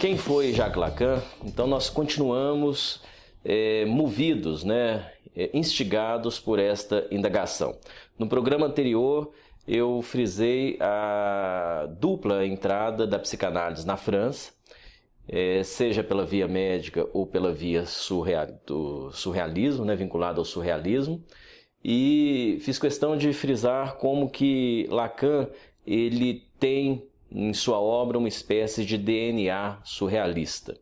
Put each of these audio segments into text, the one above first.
Quem foi Jacques Lacan? Então nós continuamos movidos, instigados por esta indagação. No programa anterior eu frisei a dupla entrada da psicanálise na França, seja pela via médica ou pela via do surrealismo, vinculado ao surrealismo, e fiz questão de frisar como que Lacan ele tem em sua obra uma espécie de DNA surrealista.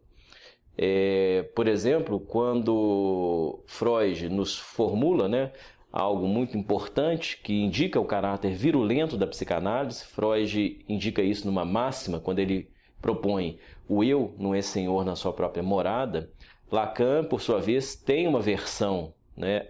Por exemplo, quando Freud nos formula algo muito importante que indica o caráter virulento da psicanálise, Freud indica isso numa máxima, quando ele propõe o eu não é senhor na sua própria morada. Lacan, por sua vez, tem uma versão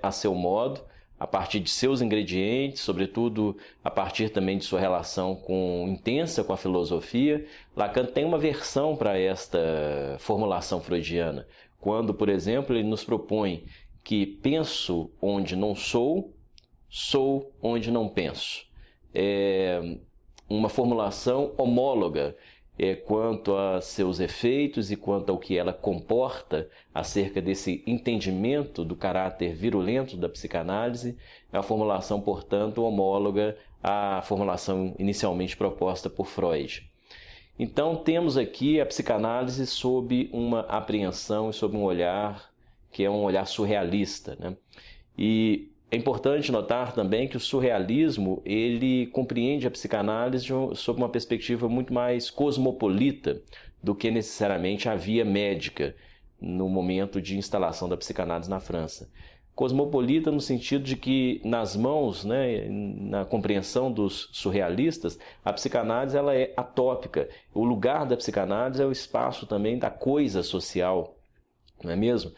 a seu modo, a partir de seus ingredientes, sobretudo a partir também de sua relação intensa com a filosofia. Lacan tem uma versão para esta formulação freudiana, quando, por exemplo, ele nos propõe que penso onde não sou, sou onde não penso. É uma formulação homóloga quanto a seus efeitos e quanto ao que ela comporta acerca desse entendimento do caráter virulento da psicanálise, é uma formulação, portanto, homóloga à formulação inicialmente proposta por Freud. Então temos aqui a psicanálise sob uma apreensão e sob um olhar que é um olhar surrealista, E é importante notar também que o surrealismo ele compreende a psicanálise sob uma perspectiva muito mais cosmopolita do que necessariamente a via médica no momento de instalação da psicanálise na França. Cosmopolita no sentido de que nas mãos, na compreensão dos surrealistas, a psicanálise ela é atópica. O lugar da psicanálise é o espaço também da coisa social. Não é mesmo?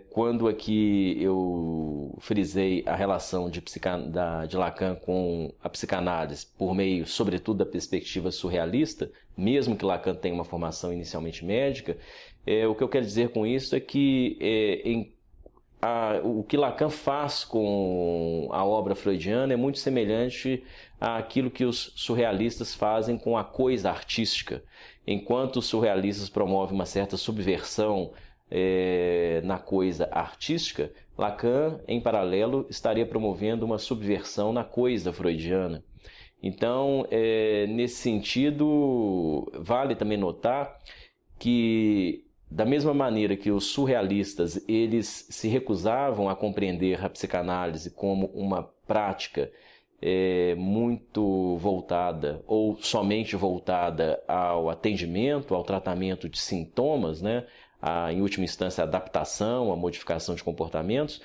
Quando aqui eu frisei a relação de Lacan com a psicanálise por meio, sobretudo, da perspectiva surrealista, mesmo que Lacan tenha uma formação inicialmente médica, o que eu quero dizer com isso é que o que Lacan faz com a obra freudiana é muito semelhante àquilo que os surrealistas fazem com a coisa artística. Enquanto os surrealistas promovem uma certa subversão na coisa artística, Lacan, em paralelo, estaria promovendo uma subversão na coisa freudiana. Então, nesse sentido, vale também notar que, da mesma maneira que os surrealistas eles se recusavam a compreender a psicanálise como uma prática muito voltada ou somente voltada ao atendimento, ao tratamento de sintomas, em última instância, a adaptação, a modificação de comportamentos,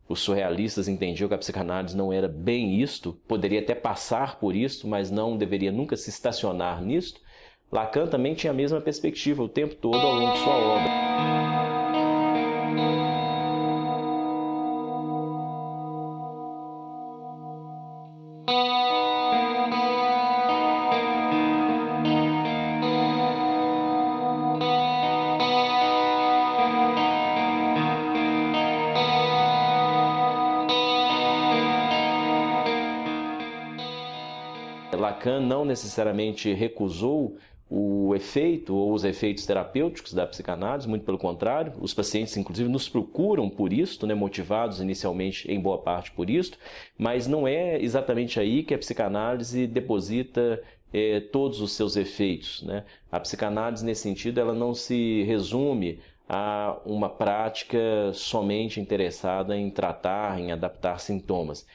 os surrealistas entendiam que a psicanálise não era bem isto, poderia até passar por isto, mas não deveria nunca se estacionar nisto. Lacan também tinha a mesma perspectiva o tempo todo ao longo de sua obra. Lacan não necessariamente recusou o efeito ou os efeitos terapêuticos da psicanálise, muito pelo contrário, os pacientes inclusive nos procuram por isto, motivados inicialmente em boa parte por isto, mas não é exatamente aí que a psicanálise deposita todos os seus efeitos. A psicanálise nesse sentido ela não se resume a uma prática somente interessada em tratar, em adaptar sintomas.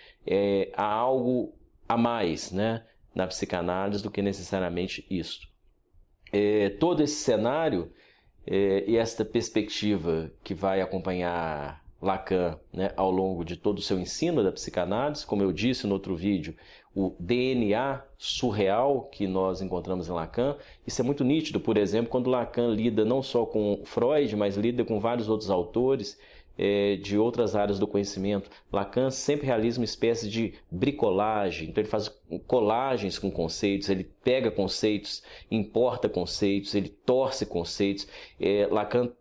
Há algo a mais, na psicanálise do que necessariamente isto. Todo esse cenário e esta perspectiva que vai acompanhar Lacan ao longo de todo o seu ensino da psicanálise, como eu disse no outro vídeo, o DNA surreal que nós encontramos em Lacan, isso é muito nítido, por exemplo, quando Lacan lida não só com Freud, mas lida com vários outros autores de outras áreas do conhecimento. Lacan sempre realiza uma espécie de bricolagem, então ele faz colagens com conceitos, ele pega conceitos, importa conceitos, ele torce conceitos. Lacan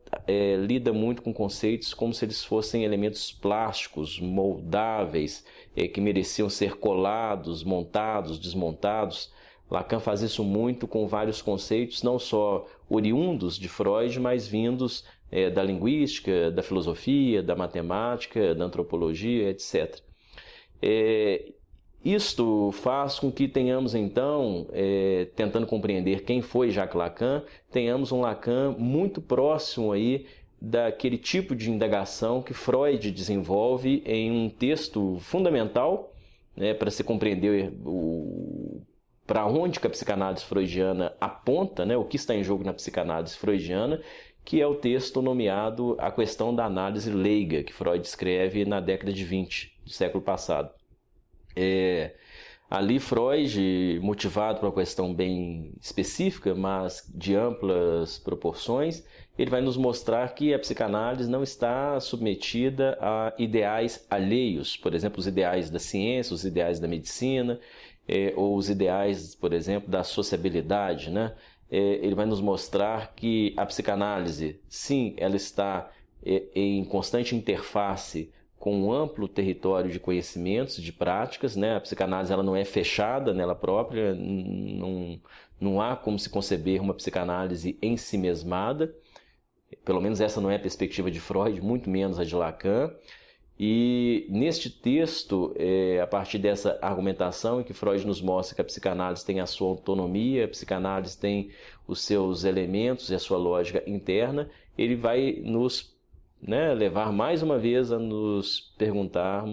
lida muito com conceitos como se eles fossem elementos plásticos, moldáveis, que mereciam ser colados, montados, desmontados. Lacan faz isso muito com vários conceitos, não só oriundos de Freud, mas vindos da linguística, da filosofia, da matemática, da antropologia, etc. Isto faz com que tenhamos, então, tentando compreender quem foi Jacques Lacan, tenhamos um Lacan muito próximo aí daquele tipo de indagação que Freud desenvolve em um texto fundamental, né, para se compreender para onde que a psicanálise freudiana aponta, né, o que está em jogo na psicanálise freudiana, que é o texto nomeado A Questão da Análise Leiga, que Freud escreve na década de 20 do século passado. Ali Freud, motivado por uma questão bem específica, mas de amplas proporções, ele vai nos mostrar que a psicanálise não está submetida a ideais alheios, por exemplo, os ideais da ciência, os ideais da medicina, ou os ideais, por exemplo, da sociabilidade, né? Ele vai nos mostrar que a psicanálise, sim, ela está em constante interface com um amplo território de conhecimentos, de práticas, né? A psicanálise ela não é fechada nela própria, não há como se conceber uma psicanálise em si mesmada, pelo menos essa não é a perspectiva de Freud, muito menos a de Lacan. E neste texto, a partir dessa argumentação em que Freud nos mostra que a psicanálise tem a sua autonomia, a psicanálise tem os seus elementos e a sua lógica interna, ele vai nos levar mais uma vez a nos perguntar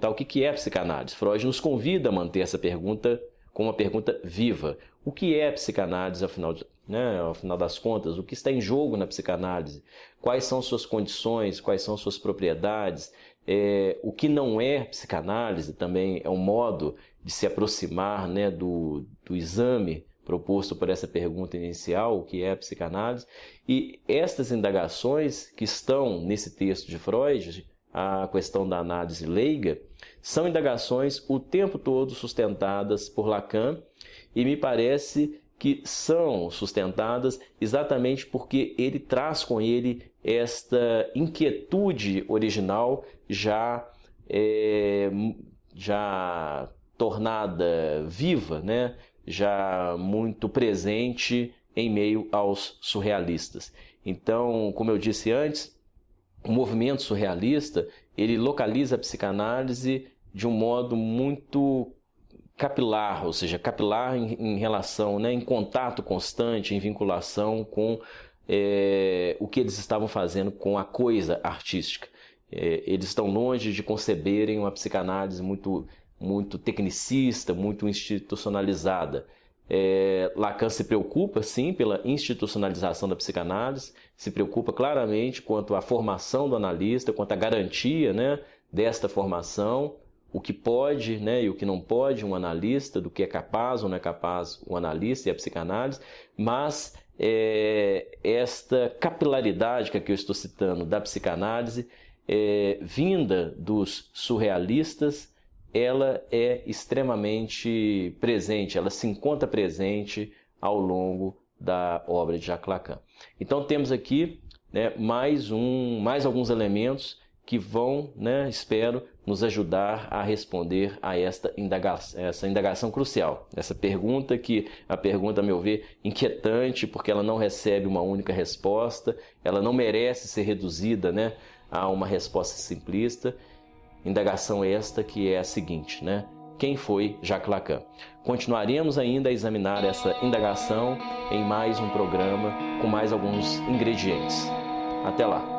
o que é a psicanálise. Freud nos convida a manter essa pergunta como uma pergunta viva. O que é a psicanálise, ao final das contas? O que está em jogo na psicanálise? Quais são suas condições? Quais são suas propriedades? O que não é psicanálise também é um modo de se aproximar, né, do exame proposto por essa pergunta inicial, o que é a psicanálise. E estas indagações que estão nesse texto de Freud, a questão da análise leiga, são indagações o tempo todo sustentadas por Lacan, e me parece que são sustentadas exatamente porque ele traz com ele esta inquietude original já tornada viva, né? Já muito presente em meio aos surrealistas. Então, como eu disse antes, o movimento surrealista, ele localiza a psicanálise de um modo muito capilar, ou seja, capilar em relação, né, em contato constante, em vinculação com o que eles estavam fazendo com a coisa artística. Eles estão longe de conceberem uma psicanálise muito tecnicista, muito institucionalizada. Lacan se preocupa, sim, pela institucionalização da psicanálise, se preocupa claramente quanto à formação do analista, quanto à garantia, né, desta formação, o que pode, né, e o que não pode um analista, do que é capaz ou não é capaz o analista e a psicanálise, mas esta capilaridade que aqui eu estou citando da psicanálise, vinda dos surrealistas, ela é extremamente presente, ela se encontra presente ao longo da obra de Jacques Lacan. Então temos aqui, né, mais alguns elementos que vão, né, espero, nos ajudar a responder a essa indagação crucial. Essa pergunta a pergunta, a meu ver, inquietante, porque ela não recebe uma única resposta, ela não merece ser reduzida, né, a uma resposta simplista. Indagação esta que é a seguinte, né? Quem foi Jacques Lacan? Continuaremos ainda a examinar essa indagação em mais um programa com mais alguns ingredientes. Até lá!